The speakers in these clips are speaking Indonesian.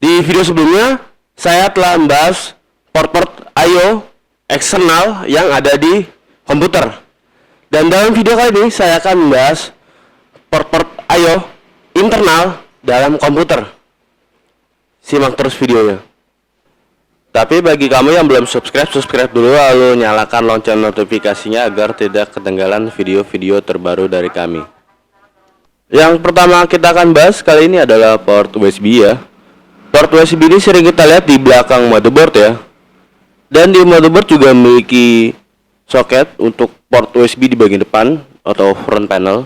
Di video sebelumnya, saya telah membahas port-port I/O eksternal yang ada di komputer. Dan dalam video kali ini, saya akan membahas port-port I/O internal dalam komputer. Simak terus videonya. Tapi bagi kamu yang belum subscribe dulu, lalu nyalakan lonceng notifikasinya agar tidak ketinggalan video-video terbaru dari kami. Yang pertama kita akan bahas kali ini adalah port USB ya. Port USB ini sering kita lihat di belakang motherboard ya. Dan di motherboard juga memiliki soket untuk port USB di bagian depan atau front panel.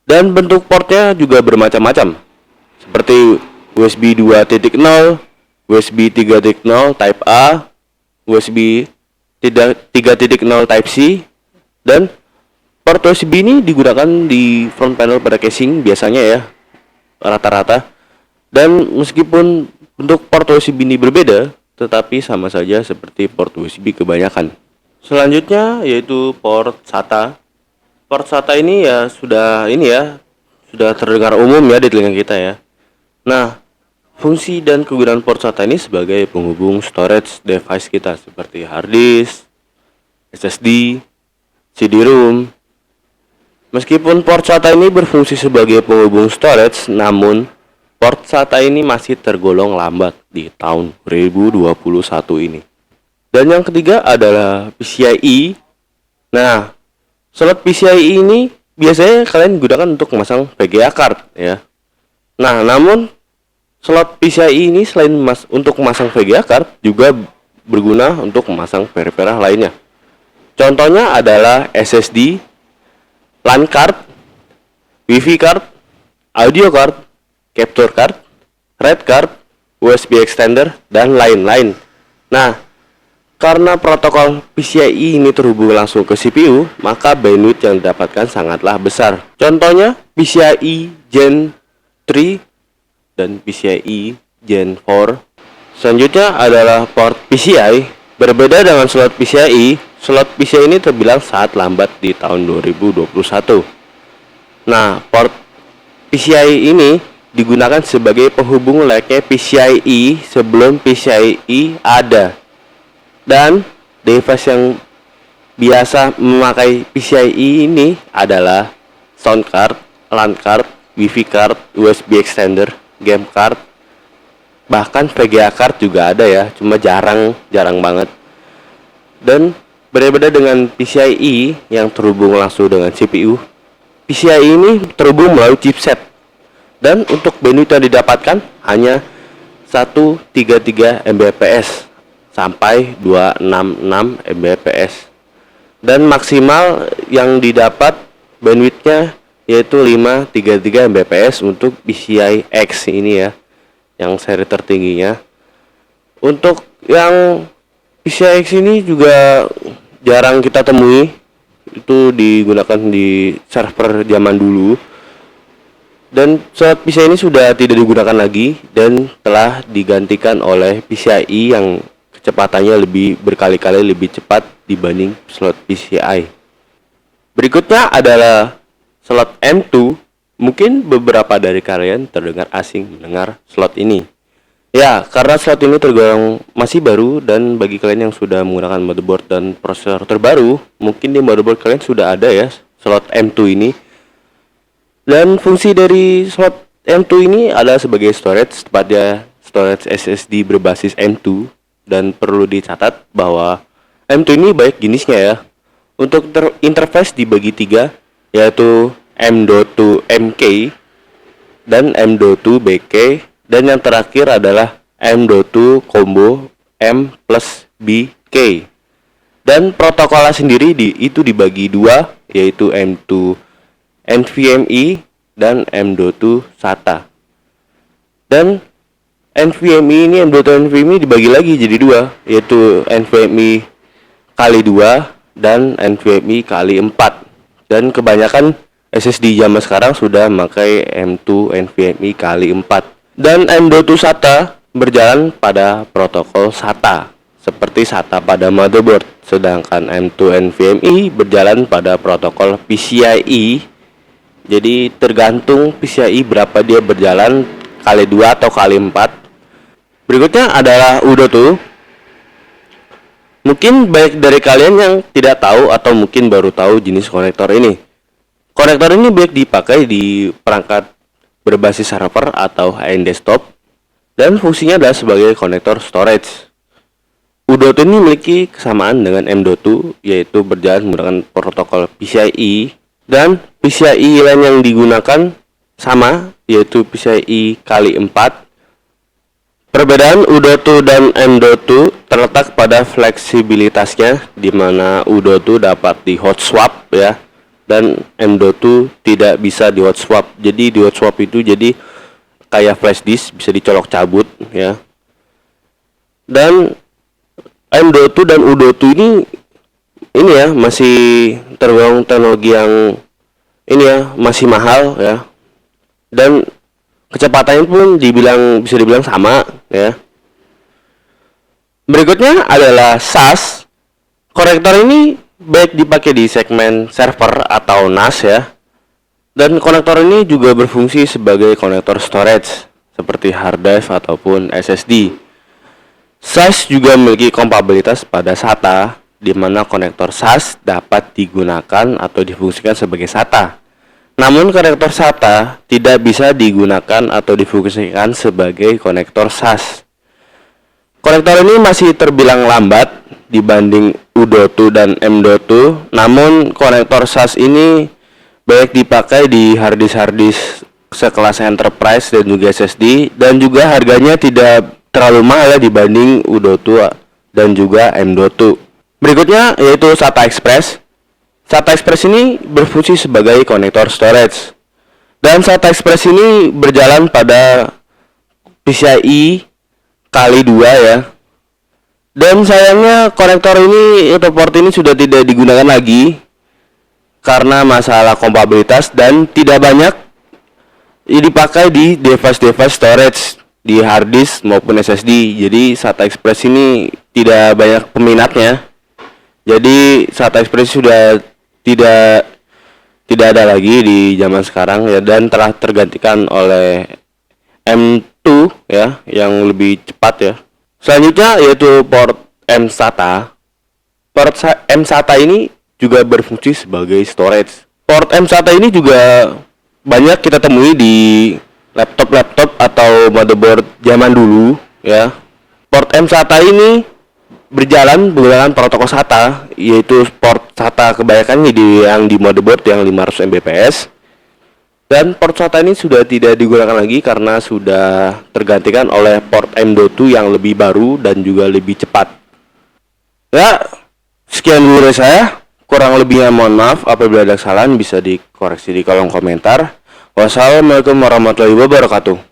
Dan bentuk portnya juga bermacam-macam, seperti USB 2.0, USB 3.0 Type A, USB 3.0 Type C, dan port USB ini digunakan di front panel pada casing biasanya ya, rata-rata. Dan meskipun bentuk port USB ini berbeda, tetapi sama saja seperti port USB kebanyakan. Selanjutnya yaitu port SATA. Port SATA ini sudah terdengar umum ya di telinga kita ya. Nah, fungsi dan kegunaan port SATA ini sebagai penghubung storage device kita seperti hard disk, SSD, CD-ROM. Meskipun port SATA ini berfungsi sebagai penghubung storage, namun port SATA ini masih tergolong lambat di tahun 2021 ini. Dan yang ketiga adalah PCIe. Nah, slot PCIe ini biasanya kalian gunakan untuk memasang VGA card ya. Nah, namun slot PCIe ini selain untuk memasang VGA card juga berguna untuk memasang peripheral lainnya. Contohnya adalah SSD, LAN card, Wi-Fi card, audio card, capture card, RAID card, USB extender, dan lain-lain. Nah, karena protokol PCIe ini terhubung langsung ke CPU, maka bandwidth yang didapatkan sangatlah besar. Contohnya PCIe Gen 3 dan PCIe Gen 4. Selanjutnya adalah port PCI. Berbeda dengan slot PCIe ini terbilang sangat lambat di tahun 2021. Nah, port PCI ini digunakan sebagai penghubung layaknya PCIe sebelum PCIe ada. Dan device yang biasa memakai PCIe ini adalah sound card, LAN card, Wi-Fi card, USB extender, game card, bahkan VGA card juga ada ya, cuma jarang banget. Dan berbeda dengan PCIe yang terhubung langsung dengan CPU, PCIe ini terhubung melalui chipset. Dan untuk bandwidth yang didapatkan hanya 133 Mbps sampai 266 Mbps. Dan maksimal yang didapat bandwidthnya yaitu 533 Mbps untuk PCI X ini ya, yang seri tertingginya. Untuk yang PCI X ini juga jarang kita temui, itu digunakan di server zaman dulu. Dan slot PCI ini sudah tidak digunakan lagi dan telah digantikan oleh PCIe yang kecepatannya berkali-kali lebih cepat dibanding slot PCI. Berikutnya adalah slot M2. Mungkin beberapa dari kalian terdengar asing mendengar slot ini. Ya, karena slot ini tergolong masih baru, dan bagi kalian yang sudah menggunakan motherboard dan prosesor terbaru, mungkin di motherboard kalian sudah ada ya slot M2 ini. Dan fungsi dari slot M2 ini adalah sebagai storage, tepatnya storage SSD berbasis M2. Dan perlu dicatat bahwa M2 ini banyak jenisnya ya. Untuk interface dibagi 3, yaitu M.2 MK dan M.2 BK, dan yang terakhir adalah M.2 Combo M plus BK. Dan protokolnya sendiri itu dibagi 2, yaitu M2 NVMe dan M.2 SATA. Dan NVMe dibagi lagi jadi 2, yaitu NVMe kali 2 dan NVMe kali 4. Dan kebanyakan SSD zaman sekarang sudah memakai M2 NVMe kali 4. Dan M.2 SATA berjalan pada protokol SATA seperti SATA pada motherboard, sedangkan M2 NVMe berjalan pada protokol PCIe. Jadi tergantung PCIe berapa dia berjalan, kali 2 atau kali 4. Berikutnya adalah UDOTU. Mungkin baik dari kalian yang tidak tahu atau mungkin baru tahu jenis konektor ini. Konektor ini baik dipakai di perangkat berbasis server atau high-end desktop dan fungsinya adalah sebagai konektor storage. UDOTU ini memiliki kesamaan dengan M.2, yaitu berjalan menggunakan protokol PCIe, dan PCIe lain yang digunakan sama, yaitu PCIe kali 4. Perbedaan UDOTU dan M.2 terletak pada fleksibilitasnya, di mana UDOTU dapat di hot swap ya, dan M.2 tidak bisa di hot swap. Jadi di hot swap itu jadi kayak flash disk, bisa dicolok cabut ya. Dan M.2 dan UDOTU ini ya masih tergolong teknologi yang ini ya masih mahal ya. Dan kecepatannya pun bisa dibilang sama ya. Berikutnya adalah SAS. Konektor ini baik dipakai di segmen server atau NAS ya. Dan konektor ini juga berfungsi sebagai konektor storage seperti hard drive ataupun SSD. SAS juga memiliki kompatibilitas pada SATA, di mana konektor SAS dapat digunakan atau difungsikan sebagai SATA. Namun konektor SATA tidak bisa digunakan atau difungsikan sebagai konektor SAS. Konektor ini masih terbilang lambat dibanding UDOTU dan M.2, namun konektor SAS ini baik dipakai di harddisk sekelas enterprise dan juga SSD, dan juga harganya tidak terlalu mahal ya dibanding UDOTU dan juga M.2. Berikutnya yaitu SATA Express. SATA Express ini berfungsi sebagai konektor storage. Dan SATA Express ini berjalan pada PCIe kali 2 ya. Dan sayangnya konektor ini atau port ini sudah tidak digunakan lagi karena masalah kompatibilitas dan tidak banyak dipakai di device-device storage di hard disk maupun SSD. Jadi SATA Express ini tidak banyak peminatnya. Jadi SATA Express sudah tidak ada lagi di zaman sekarang ya, dan telah tergantikan oleh M.2 ya yang lebih cepat ya. Selanjutnya yaitu port M-SATA. Port M-SATA ini juga berfungsi sebagai storage. Port M-SATA ini juga banyak kita temui di laptop atau motherboard zaman dulu ya. Port M-SATA ini berjalan menggunakan protokol SATA, yaitu port SATA kebanyakan yang di motherboard yang 500 Mbps. Dan port SATA ini sudah tidak digunakan lagi karena sudah tergantikan oleh port M.2 yang lebih baru dan juga lebih cepat. Ya, sekian dulu dari saya. Kurang lebihnya mohon maaf, apabila ada kesalahan bisa dikoreksi di kolom komentar. Wassalamualaikum warahmatullahi wabarakatuh.